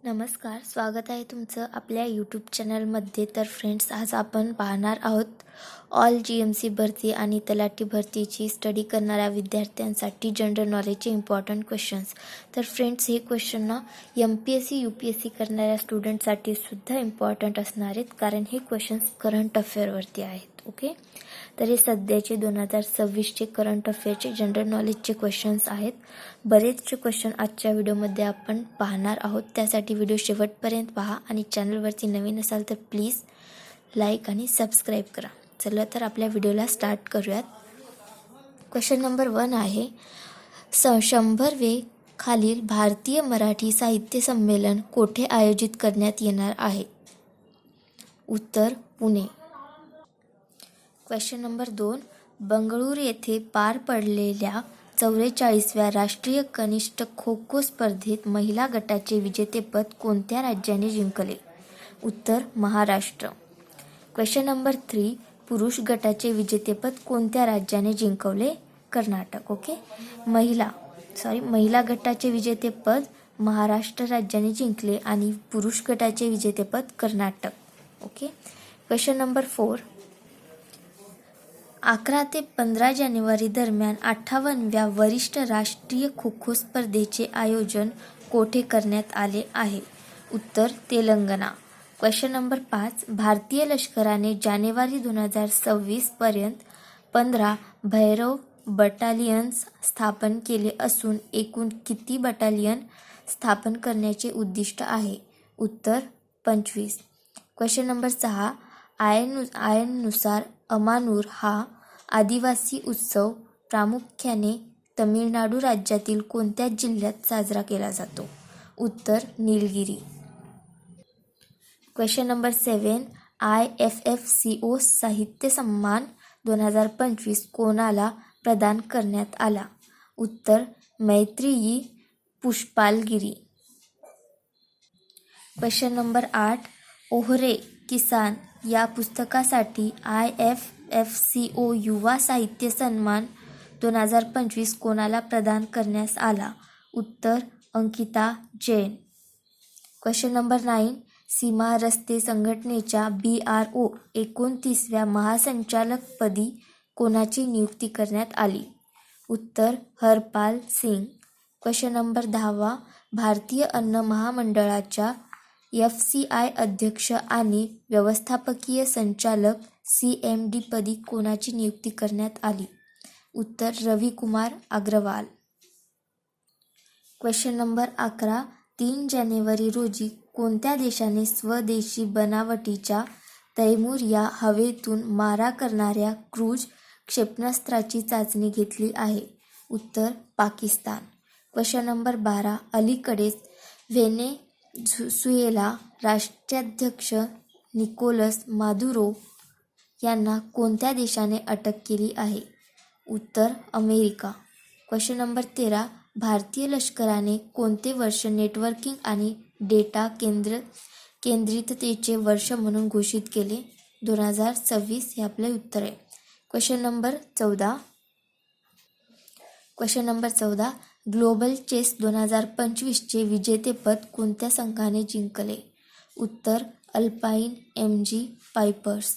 नमस्कार, स्वागत आहे तुमचं आपल्या यूट्यूब चॅनलमध्ये. तर फ्रेंड्स, आज आपण पाहणार आहोत ऑल GMC भरती आणि तलाठी भरतीची स्टडी करणाऱ्या विद्यार्थ्यांसाठी जनरल नॉलेजचे इम्पॉर्टंट क्वेश्चन्स. तर फ्रेंड्स, हे क्वेश्चन ना MPSC UPSC करणाऱ्या स्टुडंटसाठी सुद्धा इम्पॉर्टंट असणार आहेत, कारण हे क्वेश्चन्स करंट अफेअरवरती आहेत. ओके, तर हे सध्याचे 2026चे करंट अफेअरचे जनरल नॉलेजचे क्वेश्चन्स आहेत. बरेचसे क्वेश्चन आजच्या व्हिडिओमध्ये आपण पाहणार आहोत, त्यासाठी व्हिडिओ शेवटपर्यंत पहा आणि चॅनलवरती नवीन असाल तर प्लीज लाईक आणि सबस्क्राईब करा. चला तर आपल्या व्हिडिओला स्टार्ट करूयात. क्वेश्चन नंबर 1 आहे, 100वे खालील भारतीय मराठी साहित्य संमेलन कोठे आयोजित करण्यात येणार आहे? उत्तर पुणे. क्वेश्चन नंबर 2, बंगळुरू येथे पार पडलेल्या 44व्या राष्ट्रीय कनिष्ठ खो खो स्पर्धेत महिला गटाचे विजेतेपद कोणत्या राज्याने जिंकले? उत्तर महाराष्ट्र. क्वेश्चन नंबर 3, पुरुष गटाचे विजेतेपद कोणत्या राज्याने जिंकवले? कर्नाटक. ओके, महिला गटाचे विजेतेपद महाराष्ट्र राज्याने जिंकले आणि पुरुष गटाचे विजेतेपद कर्नाटक. ओके. क्वेश्चन नंबर 4, 11 ते 15 जानेवारी दरम्यान 58व्या वरिष्ठ राष्ट्रीय खो खो स्पर्धेचे आयोजन कोठे करण्यात आले आहे? उत्तर तेलंगणा. क्वेश्चन नंबर 5, भारतीय लष्कराने जानेवारी 2026 पर्यंत 15 भैरव बटालियन्स स्थापन केले असून एकूण किती बटालियन स्थापन करण्याचे उद्दिष्ट आहे? उत्तर 25. क्वेश्चन नंबर 6, आयनुसार अमानूर हा आदिवासी उत्सव प्रामुख्याने तमिळनाडू राज्यातील कोणत्या जिल्ह्यात साजरा केला जातो? उत्तर निलगिरी. क्वेश्चन नंबर 7, IFFCO साहित्य सन्मान 2025 कोणाला प्रदान करण्यात आला? उत्तर मैत्रेयी पुष्पालगिरी. क्वेश्चन नंबर 8, ओहरे किसान या पुस्तकासाठी IFFCO युवा साहित्य सन्मान 2025 कोणाला प्रदान करण्यात आला? उत्तर अंकिता जैन. क्वेश्चन नंबर 9, सीमा रस्ते संघटनेच्या BRO 29व्या महासंचालकपदी कोणाची नियुक्ती करण्यात आली? उत्तर हरपाल सिंग. क्वेश्चन नंबर 10, भारतीय अन्न महामंडळाच्या FCI अध्यक्ष आणि व्यवस्थापकीय संचालक CMD पदी कोणाची नियुक्ती करण्यात आली? उत्तर रविकुमार अग्रवाल. क्वेश्चन नंबर 11, 3 जानेवारी रोजी कोणत्या देशाने स्वदेशी बनावटीच्या तैमूर या हवेतून मारा करणाऱ्या क्रूझ क्षेपणास्त्राची चाचणी घेतली आहे? उत्तर पाकिस्तान. क्वेश्चन नंबर 12, अलीकडेच व्हेनेझुएला राष्ट्राध्यक्ष निकोलस मादुरो यांना कोणत्या देशाने अटक केली आहे? उत्तर अमेरिका. क्वेश्चन नंबर 13, भारतीय लष्कराने कोणते वर्ष नेटवर्किंग आणि डेटा केंद्रिततेचे वर्ष म्हणून घोषित केले? 2026 हे आपले उत्तर आहे. क्वेश्चन नंबर 14, ग्लोबल चेस 2025चे विजेतेपद कोणत्या संघाने जिंकले? उत्तर अल्पाईन MG पायपर्स.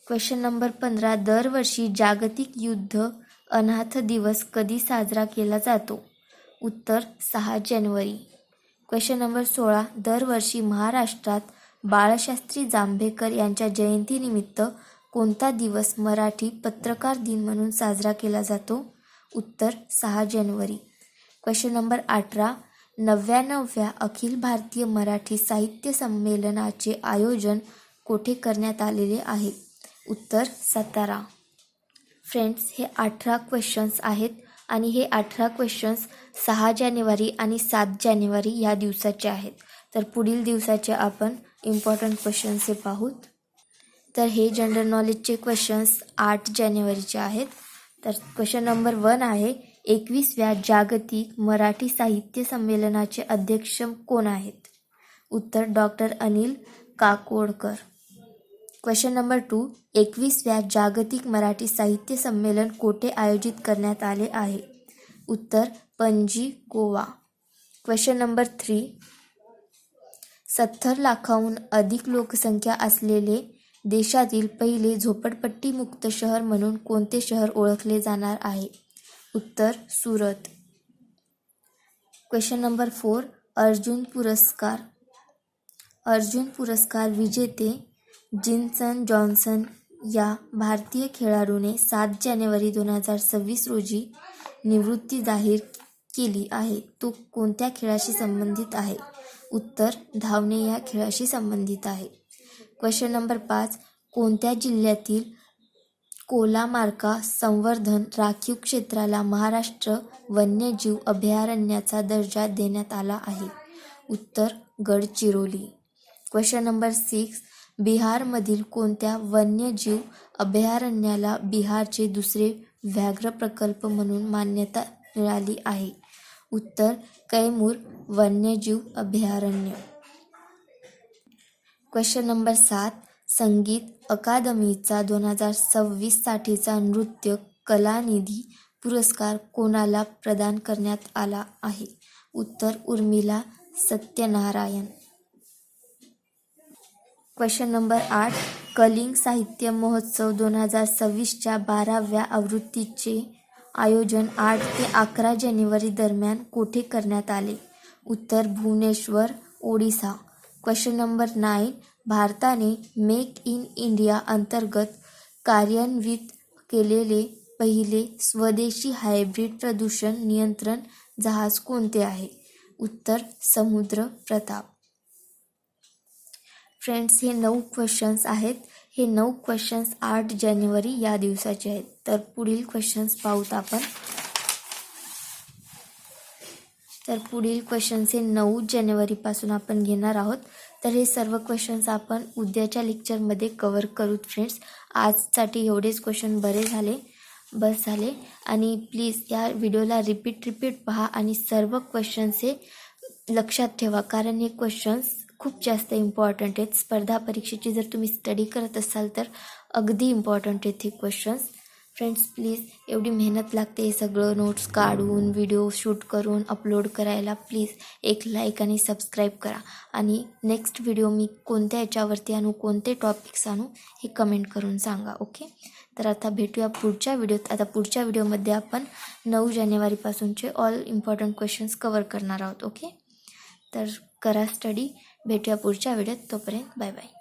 क्वेश्चन नंबर 15, दरवर्षी जागतिक युद्ध अनाथ दिवस कधी साजरा केला जातो? उत्तर 6 जानेवारी. क्वेश्चन नंबर 16, दरवर्षी महाराष्ट्रात बाळशास्त्री जांभेकर यांच्या जयंतीनिमित्त कोणता दिवस मराठी पत्रकार दिन म्हणून साजरा केला जातो? उत्तर 6 जानेवारी. क्वेश्चन नंबर 18, 99व्या अखिल भारतीय मराठी साहित्य संमेलनाचे आयोजन कोठे करण्यात आलेले आहे? उत्तर सातारा. फ्रेंड्स, हे 18 क्वेश्चन्स आहेत आणि हे 18 क्वेश्चन्स 6 जानेवारी आणि 7 जानेवारी या दिवसाचे आहेत. तर पुढील दिवसाचे आपण इम्पॉर्टंट क्वेश्चन्स हे पाहूत. तर हे जनरल नॉलेजचे क्वेश्चन्स 8 जानेवारीचे आहेत. तर क्वेश्चन नंबर 1 आहे, 21व्या जागतिक मराठी साहित्य संमेलनाचे अध्यक्ष कोण आहेत? उत्तर doctor Anil Kakodkar. Question number 2, 21व्या जागतिक मराठी साहित्य संमेलन कोठे आयोजित करण्यात आले आहे? उत्तर पणजी, गोवा. क्वेश्चन नंबर 3, 70 लाखाहून अधिक लोकसंख्या असलेले देशातील पहिले झोपडपट्टीमुक्त शहर म्हणून कोणते शहर ओळखले जाणार आहे? उत्तर सुरत. क्वेश्चन नंबर 4, अर्जुन पुरस्कार विजेते जिन्सन जॉन्सन या भारतीय खेळाडूने 7 जानेवारी 2026 रोजी निवृत्ती जाहीर केली आहे. तो कोणत्या खेळाशी संबंधित आहे? उत्तर धावणे या खेळाशी संबंधित आहे. क्वेश्चन नंबर 5, कोणत्या जिल्ह्यातील कोलामार्का संवर्धन राखीव क्षेत्राला महाराष्ट्र वन्यजीव अभयारण्याचा दर्जा देण्यात आला आहे? उत्तर गडचिरोली. क्वेश्चन नंबर 6, बिहारमधील कोणत्या वन्यजीव अभयारण्याला बिहारचे दुसरे व्याघ्र प्रकल्प म्हणून मान्यता मिळाली आहे? उत्तर कैमूर वन्यजीव अभयारण्य. क्वेश्चन नंबर 7, संगीत अकादमीचा 2026 साठीचा नृत्य कलानिधी पुरस्कार कोणाला प्रदान करण्यात आला आहे? उत्तर उर्मिला सत्यनारायण. क्वेश्चन नंबर 8, कलिंग साहित्य महोत्सव 2026च्या 12व्या आवृत्तीचे आयोजन 8 ते 11 जानेवारी दरम्यान कोठे करण्यात आले? उत्तर भुवनेश्वर, ओडिसा. क्वेश्चन नंबर 9, भारताने मेक इन इंडिया अंतर्गत कार्यान्वित केलेले पहिले स्वदेशी हायब्रिड प्रदूषण नियंत्रण जहाज कोणते आहे? उत्तर समुद्र प्रताप. फ्रेंड्स, हे 9 क्वेश्चन्स आहेत. हे 9 क्वेश्चन्स 8 जानेवारी या दिवसाचे आहेत. तर पुढील क्वेश्चन्स पाहूत आपण. तर पुढील क्वेश्चन्स हे 9 जानेवारीपासून आपण घेणार आहोत. तर हे सर्व क्वेश्चन्स आपण उद्याच्या लेक्चरमध्ये कव्हर करू फ्रेंड्स. आजसाठी एवढेच क्वेश्चन बस झाले. आणि प्लीज या व्हिडिओला रिपीट पहा आणि सर्व क्वेश्चन्स हे लक्षात ठेवा, कारण हे क्वेश्चन्स खूप जास्त इम्पॉर्टंट आहेत. स्पर्धा परीक्षेची जर तुम्ही स्टडी करत असाल तर अगदी इम्पॉर्टंट आहेत हे क्वेश्चन्स. फ्रेंड्स, प्लीज एवढी मेहनत लागते हे सगळं नोट्स काढून व्हिडिओ शूट करून अपलोड करायला. प्लीज एक लाईक आणि सबस्क्राईब करा. आणि नेक्स्ट व्हिडिओ मी कोणत्या याच्यावरती आणू, कोणते टॉपिक्स आणू हे कमेंट करून सांगा. ओके. तर आता भेटूया पुढच्या व्हिडिओत. आता पुढच्या व्हिडिओमध्ये आपण 9 जानेवारीपासूनचे ऑल इम्पॉर्टंट क्वेश्चन्स कव्हर करणार आहोत. ओके. तर करा स्टडी. भेटूया पुढच्या व्हिडिओत. तोपर्यंत बाय बाय.